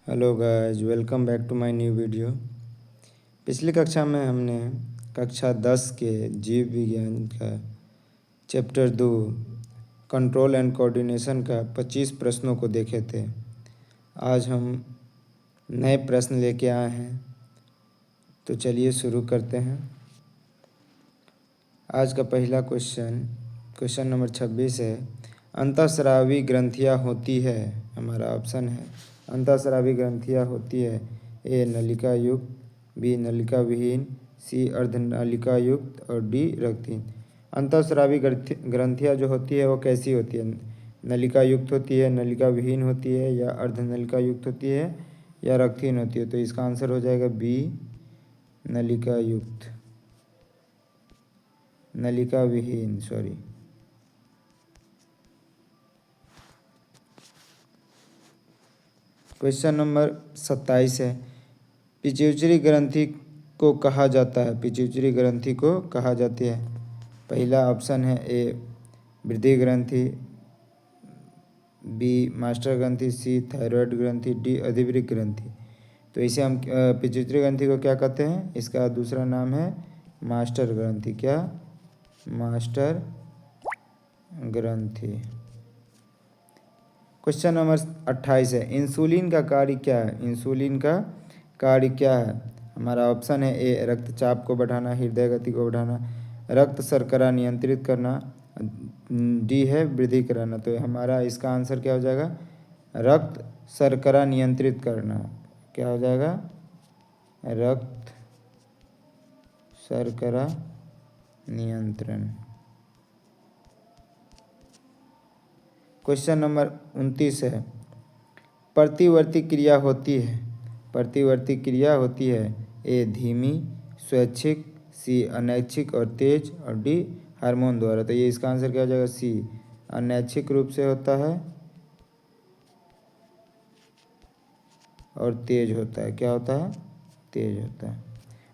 Hello guys, welcome back to my new video. पिछली कक्षा में हमने कक्षा 10 के जीव विज्ञान का चैप्टर 2 कंट्रोल एंड कोऑर्डिनेशन का 25 प्रश्नों को देखे थे। आज हम नए प्रश्न लेके आए हैं, तो चलिए शुरू करते हैं। आज का पहला क्वेश्चन नंबर 26 है। अंतःस्रावी ग्रंथियाँ होती है, हमारा ऑप्शन है अंतःस्रावी ग्रंथियाँ होती है। ए नलिका युक्त, बी नलिका विहीन, सी अर्धनलिका युक्त और डी रक्तहीन। अंतःस्रावी ग्रंथियाँ जो होती है वो कैसी होती है? नलिका युक्त होती है, नलिका विहीन होती है, या अर्धनलिका युक्त होती है, या रक्तहीन होती है। तो इसका आंसर हो जाएगा बी नलिका युक्त, नलिका विहीन सॉरी। क्वेश्चन नंबर 27 है। पिट्यूटरी ग्रंथि को कहा जाता है, पिट्यूटरी ग्रंथि को कहा जाती है। पहला ऑप्शन है ए वृद्धि ग्रंथि, बी मास्टर ग्रंथि, सी थायराइड ग्रंथि, डी अधिवृक्क ग्रंथि। तो इसे हम पिट्यूटरी ग्रंथि को क्या कहते हैं? इसका दूसरा नाम है मास्टर ग्रंथि। क्या? मास्टर ग्रंथि। क्वेश्चन नंबर 28 है। इंसुलिन का कार्य क्या है? इंसुलिन का कार्य क्या है? हमारा ऑप्शन है ए रक्तचाप को बढ़ाना, हृदय गति को बढ़ाना, रक्त शर्करा नियंत्रित करना, डी है वृद्धि कराना। तो हमारा इसका आंसर क्या हो जाएगा? रक्त शर्करा नियंत्रित करना। क्या हो जाएगा? रक्त शर्करा नियंत्रण। क्वेश्चन नंबर 29 है। प्रतिवर्ती क्रिया होती है, प्रतिवर्ती क्रिया होती है। ए धीमी, स्वैच्छिक, सी अनैच्छिक और तेज, और डी हार्मोन द्वारा। तो ये इसका आंसर क्या हो जाएगा? सी अनैच्छिक रूप से होता है और तेज होता है। क्या होता है? तेज होता है।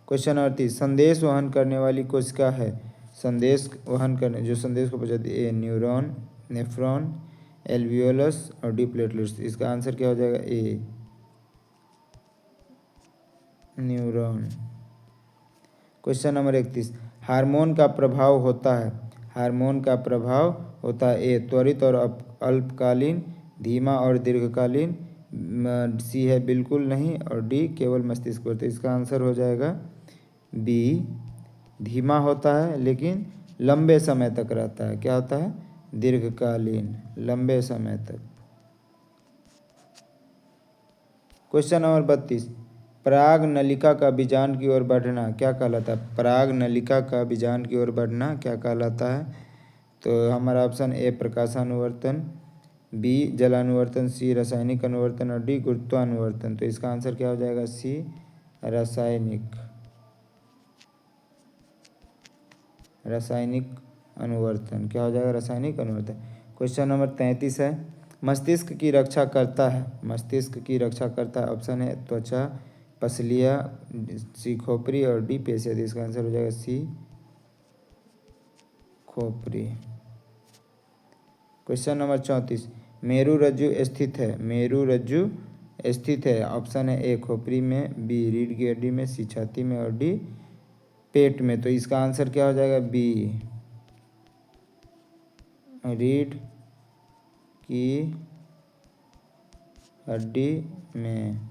Question number 30। संदेश वहन करने वाली कोशिका है, संदेश वहन करने जो संदेश को पहुंचाती है। ए न्यूरॉन, नेफ्रॉन, एल्वियोलस और डी प्लेटलेट्स। इसका आंसर क्या हो जाएगा? ए न्यूरॉन। Question number 31। हार्मोन का प्रभाव होता है, हार्मोन का प्रभाव होता है। ए त्वरित और अल्पकालीन, धीमा और दीर्घकालीन, सी है बिल्कुल नहीं, और डी केवल मस्तिष्क पर। तो इसका आंसर हो जाएगा बी धीमा होता है लेकिन लंबे समय तक रहता है। क्या होता है? दीर्घकालीन, लंबे समय तक। Question number 32। पराग नलिका का बीजांड की ओर बढ़ना क्या कहलाता है? पराग नलिका का बीजांड की ओर बढ़ना क्या कहलाता है? तो हमारा ऑप्शन ए प्रकाशानुवर्तन, बी जलानुवर्तन, सी रासायनिक अनुवर्तन और डी गुरुत्वानुवर्तन। तो इसका आंसर क्या हो जाएगा? सी रासायनिक, रासायनिक अनुवर्तन। क्या हो जाएगा? रासायनिक अनुवर्तन। क्वेश्चन नंबर 33 है। मस्तिष्क की रक्षा करता है, मस्तिष्क की रक्षा करता है। ऑप्शन है त्वचा, पसलियाँ, सी खोपड़ी और डी पेशियाँ। तो इसका आंसर हो जाएगा सी खोपड़ी। Question number 34। मेरु रज्जु स्थित है, मेरु रज्जु स्थित है। ऑप्शन है ए खोपड़ी में, बी रीढ़ की हड्डी में, सी छाती में और डी पेट में। तो इसका आंसर क्या हो जाएगा? बी रीढ़ की हड्डी में।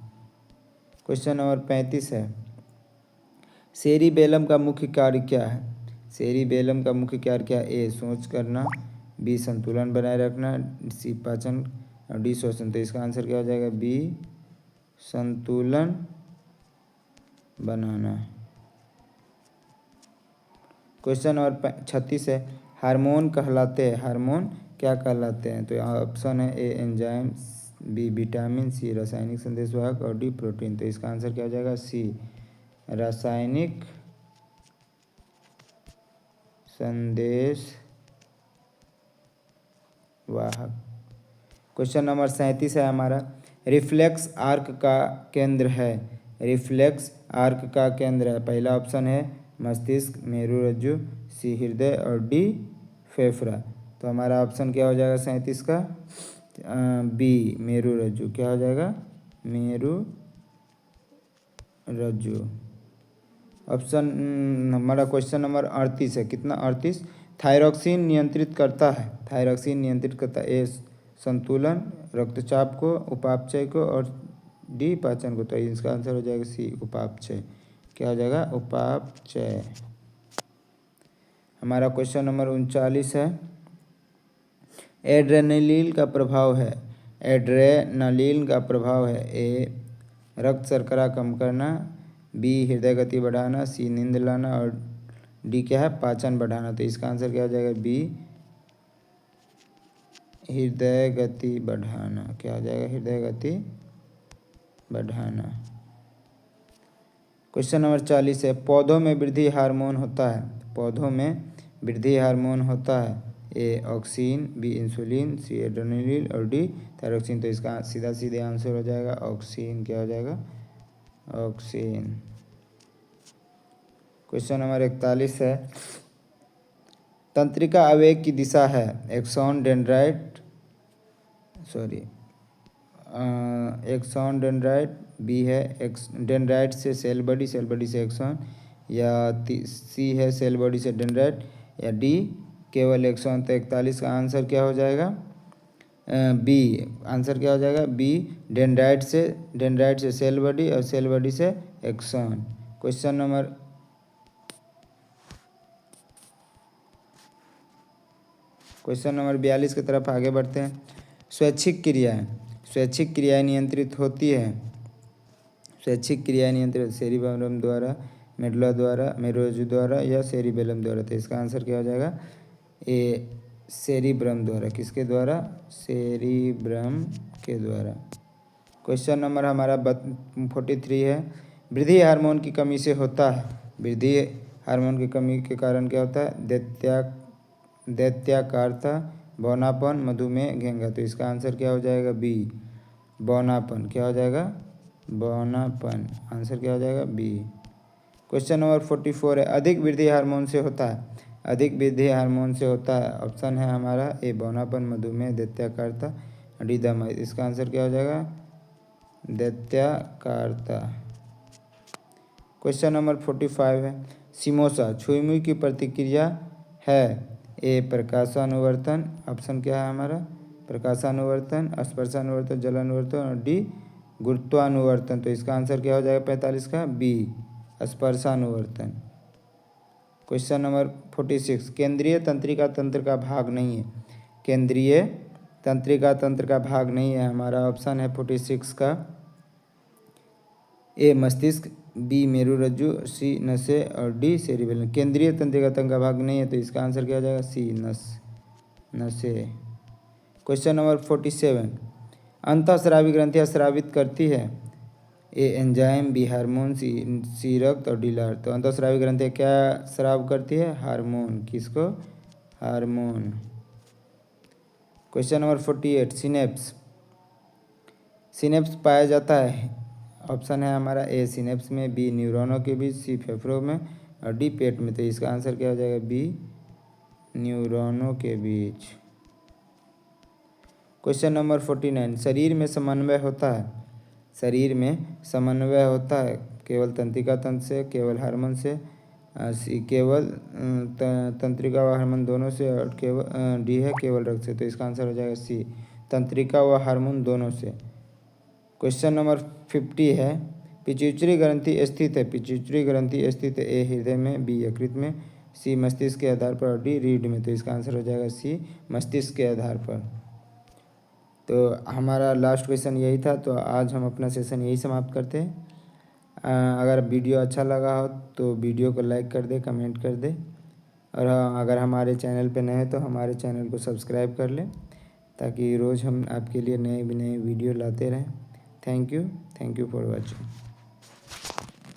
क्वेश्चन नंबर 35 है। सेरिबेलम का मुख्य कार्य क्या है? सेरिबेलम का मुख्य कार्य क्या है? ए सोच करना, बी संतुलन बनाए रखना, सी पाचन और डी श्वसन। तो इसका आंसर क्या हो जाएगा? बी संतुलन बनाना। क्वेश्चन नंबर 36 है। हार्मोन कहलाते हैं, हार्मोन क्या कहलाते हैं? तो ऑप्शन है ए एंजाइम, बी विटामिन, सी रासायनिक संदेशवाहक और डी प्रोटीन। तो इसका आंसर क्या हो जाएगा? सी रासायनिक संदेशवाहक। क्वेश्चन नंबर 37 है हमारा। रिफ्लेक्स आर्क का केंद्र है, रिफ्लेक्स आर्क का केंद्र है। पहला ऑप्शन है मस्तिष्क, मेरुरज्जु, सी हृदय और डी फेफड़ा। तो हमारा ऑप्शन क्या हो जाएगा 37 का? बी मेरुरज्जु। क्या हो जाएगा? मेरु रज्जु। ऑप्शन हमारा क्वेश्चन नंबर 38 है। कितना? 38। थायरॉक्सिन नियंत्रित करता है, थायरॉक्सिन नियंत्रित करता है ए संतुलन, रक्तचाप को, उपापचय को, और डी पाचन को। तो इसका आंसर हो जाएगा सी उपापचय। क्या हो जाएगा? उपापचय। हमारा क्वेश्चन नंबर 39 है। एड्रेनलिन का प्रभाव है, एड्रेनलिन का प्रभाव है ए रक्त शर्करा कम करना, बी हृदय गति बढ़ाना, सी नींद लाना, और डी क्या है? पाचन बढ़ाना। तो इसका आंसर क्या हो जाएगा? बी हृदय गति बढ़ाना। क्या हो जाएगा? हृदय गति बढ़ाना। क्वेश्चन नंबर 40 है। पौधों में वृद्धि हार्मोन होता है, पौधों में वृद्धि हार्मोन होता है ए ऑक्सीन, बी इंसुलिन, सी एड्रेनलिन, और डी थायरोक्सिन। तो इसका सीधा सीधे आंसर हो जाएगा ऑक्सीन। क्या हो जाएगा? ऑक्सीन। क्वेश्चन नंबर 41 है। तंत्रिका आवेग की दिशा है axon dendrite, axon dendrite, B है एक्स डेंड्राइट से सेल बॉडी, सेल बॉडी से एक्सॉन, या सी है सेल बॉडी से डेंड्राइट, या डी केवल एक्सॉन। तो 41 का आंसर क्या हो जाएगा? बी। आंसर क्या हो जाएगा? बी डेंड्राइट से सेल बॉडी, और सेल बॉडी से एक्सॉन। क्वेश्चन नंबर 42 की तरफ आगे बढ़ते हैं। स्वैच्छिक क्रियाएं नियंत्रित होती है, स्वैच्छिक क्रियाएं नियंत्रित सेरिबेलम द्वारा, मेडुला द्वारा, मेरुरज्जु द्वारा, या सेरिबेलम द्वारा। तो इसका आंसर क्या हो जाएगा? ए सेरिब्रम द्वारा। किसके द्वारा? सेरिब्रम के द्वारा। क्वेश्चन नंबर हमारा 43 है। वृद्धि हार्मोन की कमी से होता है, वृद्धि हार्मोन की कमी के कारण क्या होता है? दैत्याकारता, बौनापन, मधुमेह, घेंघा। तो इसका आंसर क्या हो जाएगा? बी बौनापन। क्या हो जाएगा? बौनापन। आंसर क्या हो जाएगा? बी। क्वेश्चन नंबर 44 है। अधिक वृद्धि हार्मोन से होता है, अधिक वृद्धि हार्मोन से होता है। ऑप्शन है हमारा ए बौनापन, मधुमेह, दैत्याकारता, डी दमा। इसका आंसर क्या हो जाएगा? दैत्याकारता। क्वेश्चन नंबर 45 है। सिमोसा छुई-मुई की प्रतिक्रिया है ए प्रकाशानुवर्तन। ऑप्शन क्या है हमारा? प्रकाशानुवर्तन, स्पर्शानुवर्तन, जलानुवर्तन, और डी गुरुत्वानुवर्तन। तो इसका आंसर क्या हो जाएगा 45 का? बी स्पर्शानुवर्तन। Question number 46। केंद्रीय तंत्रिका तंत्र का भाग नहीं है, केंद्रीय तंत्रिका तंत्र का भाग नहीं है। हमारा ऑप्शन है 46 का ए मस्तिष्क, बी मेरुरज्जु, सी नसें, और डी सेरिबेलम। केंद्रीय तंत्रिका तंत्र का भाग नहीं है, तो इसका आंसर क्या हो जाएगा? सी नसें। Question number 47। अंतःस्रावी ग्रंथियां स्रावित करती है ए एंजाइम, बी हार्मोन, सी रक्त, और डी लार। तो अंतःस्रावी ग्रंथियां क्या स्राव करती है? हार्मोन। किसको? हार्मोन। Question number 48। सिनेप्स पाया जाता है। ऑप्शन है हमारा ए सिनेप्स में, बी न्यूरॉनों के बीच, सी फेफड़ों में, और डी पेट में। तो इसका आंसर क्या हो जाएगा? बी न्यूरॉनों के बीच। Question number 49। शरीर में समन्वय होता है, शरीर में समन्वय होता है केवल तंत्रिका तंत्र से, केवल हार्मोन से, केवल तंत्रिका व हार्मोन दोनों से, और केवल डी है केवल रक्त से। तो इसका आंसर हो जाएगा सी तंत्रिका व हार्मोन दोनों से। क्वेश्चन नंबर 50 है। पिट्यूटरी ग्रंथि स्थित है, पिट्यूटरी ग्रंथि स्थित है ए हृदय में, बी यकृत में, सी मस्तिष्क के आधार पर, और डी रीढ़ में। तो इसका आंसर हो जाएगा सी मस्तिष्क के आधार पर। तो हमारा लास्ट क्वेश्चन यही था। तो आज हम अपना सेशन यही समाप्त करते हैं। अगर वीडियो अच्छा लगा हो तो वीडियो को लाइक कर दे, कमेंट कर दे, और अगर हमारे चैनल पे नए हैं तो हमारे चैनल को सब्सक्राइब कर लें, ताकि रोज़ हम आपके लिए नए वीडियो लाते रहें। Thank you for watching.